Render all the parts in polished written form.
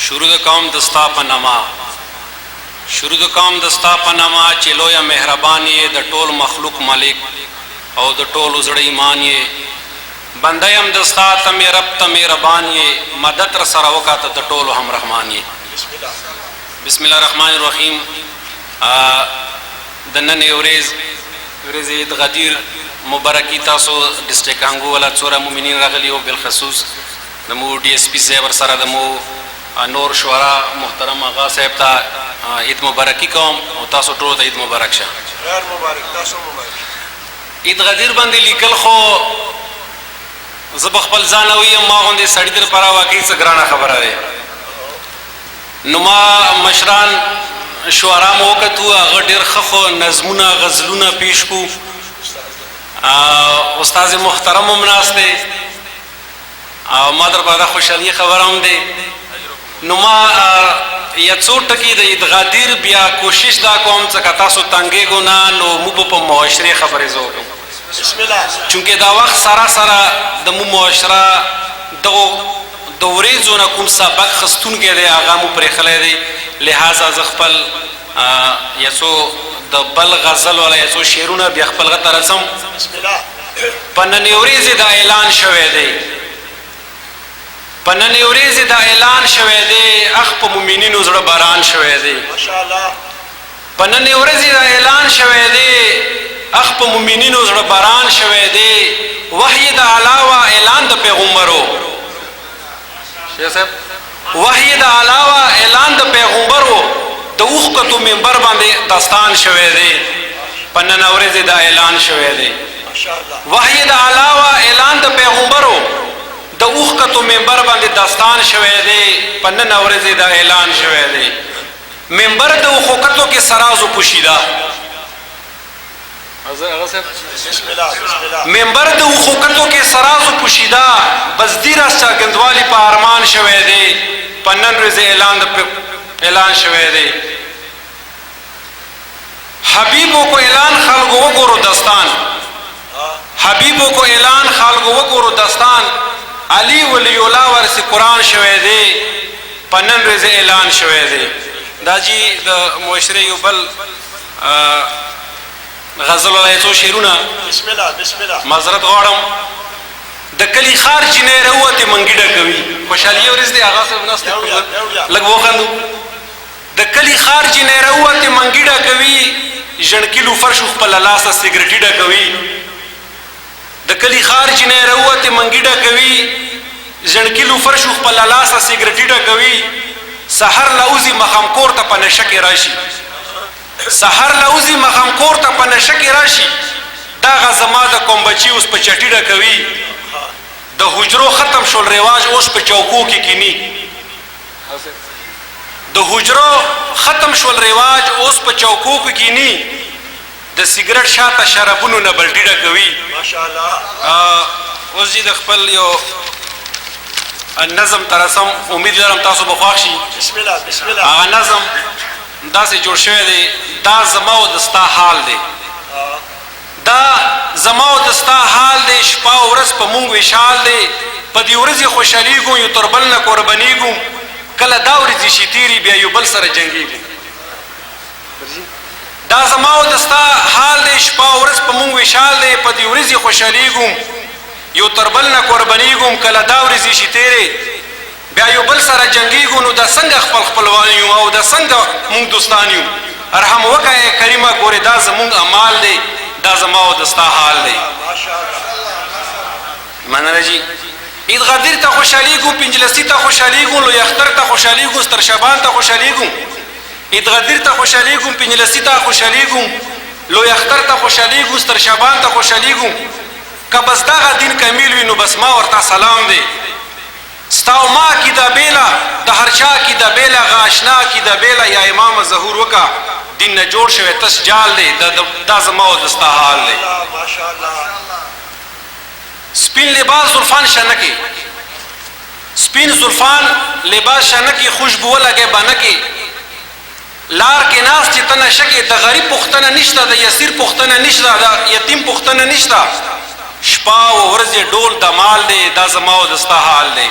شروع د قوم دستا پنما شروع د قوم دستا پنما چې لویه مهربان یې د ټول مخلوق مالک او د ټولو زړه ایمان یې بنده یم دستا ته مې رب ته مهربان یې مدد را سره وکړه ته د ټولو هم رحمان یې. بسم الله الرحمن الرحیم. د نننۍ ورځې د غدیر مبارکي تاسو ډسټرک کانګو والا څوره مؤمنین راغلي او بالخصوص د مو ډي اس پي صاحب ورسره د مو نور شورا محترم آغا صاحب ته عید مبارکي کوم او تاسو ټولو ته عید مبارک شه. خیر مبارک تاسو مبارک. عید غدیر باندې لیکل خو زه به خپل ځان ویم ما غوندې سړي در پاره واقعي څه ګرانه خبره دی. نو ما مشران شعرا مو وکتو هغه ډېر ښه خو نظمونه غزلونه پیش کو. استاد محترم هم ناست دی او ما در پاره خوشحالي خبره هم دی. نو ما یا څو ټکي د عید غدیر بیا کوشش دا کوم څه تاسو تنګېږو نه نو موږ په معاشرې خبرې زه وکړم. بسم الله. چونکې دا وخت سره د مو معاشره دغو د ورځو نه کوم سبق خستونکی دی هغه مو پرېښلی دی. لہذا زه خپل یا څو د بل غزل والا یا څو شعرونه بیا خپل غږ ته رسم. په نننۍ ورځې دا اعلان شوی دی په نننۍ ورځې دا اعلان شوی دی اخ په مؤمنینو زړه باران شوی دی. ماشاءالله. په نننۍ ورځې دا اعلان شوی دی اخ په مؤمنینو زړه باران شوی دی. وحی د علاوه اعلان د پیغمبرو شیخ صاحب وحی د علاوه اعلان د پیغمبرو د اوښکتو منبر باندې داستان شوی دی. په نننۍ ورځې دا اعلان شوی دی. وحی د علاوه اعلان د پیغمبرو د اوښکتو منبر باندې داستان شوی دی. په نننۍ ورځې دا اعلان شوی دی. منبر د اوښکتو کې سرازو پوشیده منبر د اوښکتو کې سرازو پوشیده بزدی را څرګندوالي په ارمان شوی دی. په نن ورځې اعلان شوی دی. حبیبو کو اعلان خلقو وګورو داستان حبیبو کو اعلان خلقو وګورو داستان علی ولی الله ورسې قرآن شوی دی. په نن ورځې اعلان شوی دی. دا جی د معاشرې یو بل غزل والا یې څو شعرونه بسم الله بسم الله معذرت غواړم. د کلي ښار چې نه راووتې منګي ډکوي خوشحالي ورځ دی هغه صاحب ناست لږ وخندو. د کلي ښار چې نه راووتې منګي ډکوي ژڼکي فرش خپله لاسه سګرټي ډکوي. د کلي ښار چې نه راووتې منګي ډکوي ژڼکي فرش خپله لاسه سګرټي ډکوي. سحر لوزي مخام کور ته په نشه کې راشي سحر لوزي مخام کور ته په نشه کې راشي. دغه زما د کوم بچي اوس په چټي ډکوي. د حجرو ختم شول رواج اوس په چوکو کې کینی. د حجرو ختم شول رواج اوس په چوکو کې کینی. د سیګرټ شاته شرابونو نه بلټي ډکوي. ماشاءالله. اوس د خپل یو نظم ترسم امید لرم تاسو به خوښ شي. بسم الله بسم الله. هغه نظم داسې جوړ شوی دی. دا زما او د ستا حال دی دا زما او د ستا حال دی. شپه او ورځ په مونږ وشال دی. په دې ورځې خوشحالېږو یو تر بل نه قربانېږو. کله دا ورځې شي تېرې بیا یو بل سره جنګېږو. دا زما او د ستا حال دی. شپه او ورځ په مونږ وشال دی. په دې ورځې خوشحالېږو یو تر بل نه قربانېږو. کله دا ورځې شي تېرې بیا یو بل سره جنګېږو. نو دا څنګه خپلوان یو او دا څنګه مونږ دوستان یو. ارحم وکړه کریمه ګورې دا زمونږ اعمال دی. دا زما او د ستا حال دی. مننه جي. عید غدیر ته خوشحالېږو پنجلسي ته خوشحالېږو لوی اختر ته خوشحالېږو ستر شبان ته خوشحالېږو. عید غدیر ته خوشحالېږو پنجلسي ته خوشحالېږو لوی اختر ته خوشحالېږو ستر شبان ته خوشحالېږو. که بس دغه دین کمیل وي نو بس ما ورته سلام دی. ستا او ما عقیده بیله د هر چا عقیده بیله غاشنا عقیده بیله یا امام ظهور وکړه دین نه جوړ شوی تس جال دی. دا زما او د ستا حال دی. سپین لباس زلفان شنکې سپین زلفان لباس شنکې خوشبو ولګې بنکې لار کې ناست چې ته نشه کې د غریب پوښتنه نشته د یسیر پوښتنه نشته د یتیم پوښتنه نشته. شپه او ورځې ډول د مال دی. دا زما او د ستا حال دی.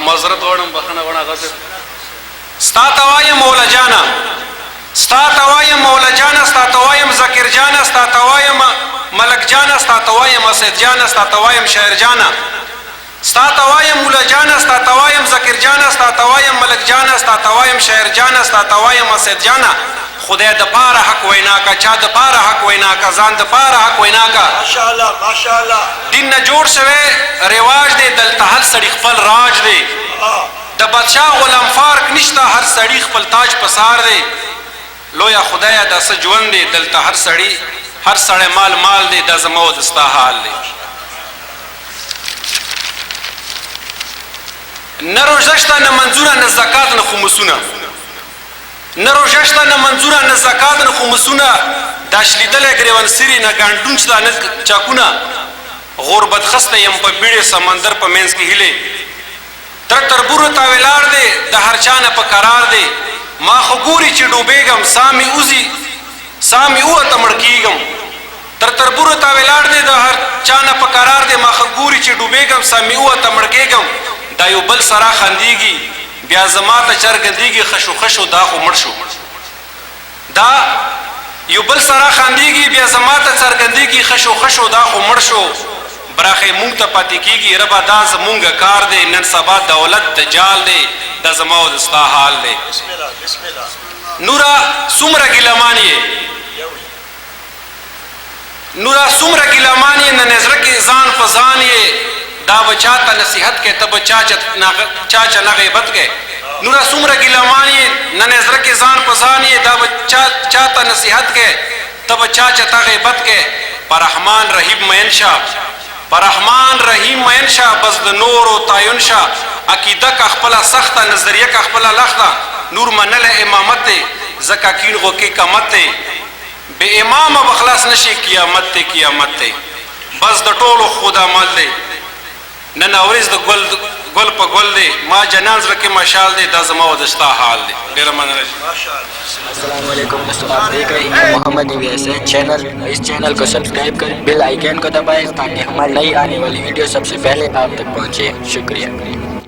معذرت غواړم بخښنه غواړم غزر ستا ته وایم مولا جانا ستا ته وایم مولا جانا ستا ته وایم ذکر جانا ستا ته وایم ملک جانا ستا ته وایم اسد جانا ستا ته وایم شاعر جانا ستا ته وایم مولا جانا ستا ته وایم ذکر جانا ستا ته وایم ملک جانا ستا ته وایم شاعر جانا ستا ته وایم اسد جانا خدای د پاره حق وینا کا چا د پاره حق وینا کا ځان د پاره حق وینا کا ماشاءالله ماشاءالله دین نه جوړ شوی رواج دی دلته هر سړي خپل راج دی د بادشاه غلام فارق نشته هر سړي خپل تاج پسار دی لویا خدایا د څه ژوند دی دلته هر سړی مال دی د زما او د ستا حال دی نه روژه شته نه منظوره نه زکات نه خمسونه نه روژه شته نه منظوره نه زکات نه خمسونه دا شلیدلی ګریوان سري نه ګانډون شته نه چاکونه غربت خسته یم په بیړې سمندر په منځ کې هیلې تر تربورو تا ولاړ دی د هر چا نه په قرار دی ما خو ګوري چې ډوبېږم سامي ووته مړ کېږم تر تربورو تا ولاړ دی د هر چا نه په قرار دی ما خو ګوري چې ډوبېږم سامي ووته مړ کېږم دا یو بل سره خندېږي بیا زما ته چرګندېږي خشو دا خو مړ شو دا یو بل سره خندېږي بیا زما ته څرګندېږي خشو دا خو مړ شو براخې مونږ ته پاتې کېږي ربه دا زمونږ کار دی نن سبا دولت د جال دی دا زما او د ستا حال دی بسم الله بسم الله نورا څومره ګیلمان یې نورا څومره ګیلمان یې نن زړه کې ځان په ځان یې دا به چا ته نصیحت کې ته به چا چا نه غیبت کې نورا څومره ګیلمان یې نن زړه کې ځان په ځان یې دا به چا ته نصیحت کې ته به چا ته غیبت کې پر رحمان رحیم مین شاه پر رحمان رحیم مین شاه بس د نور او تعین شاه عقیده کا خپل سخته نظریه کا خپل لخته نور منل امامت زکا کین غو کې قامت بے امام بخلاص نشي قیامت بس د ټولو خدا مال دی نن اورز د ګل په ګل دی ما جنان زړه کې مشال دی دا زما او د ستا حال دی ډېره مننه अस्सलाम वालेकुम दोस्तों, आप देख रहे हैं मोहम्मद वीएसएन चैनल। इस चैनल को सब्सक्राइब करें, बेल आइकन को दबाएं ताकि हमारी नई आने वाली वीडियो सबसे पहले आप तक पहुंचे। शुक्रिया।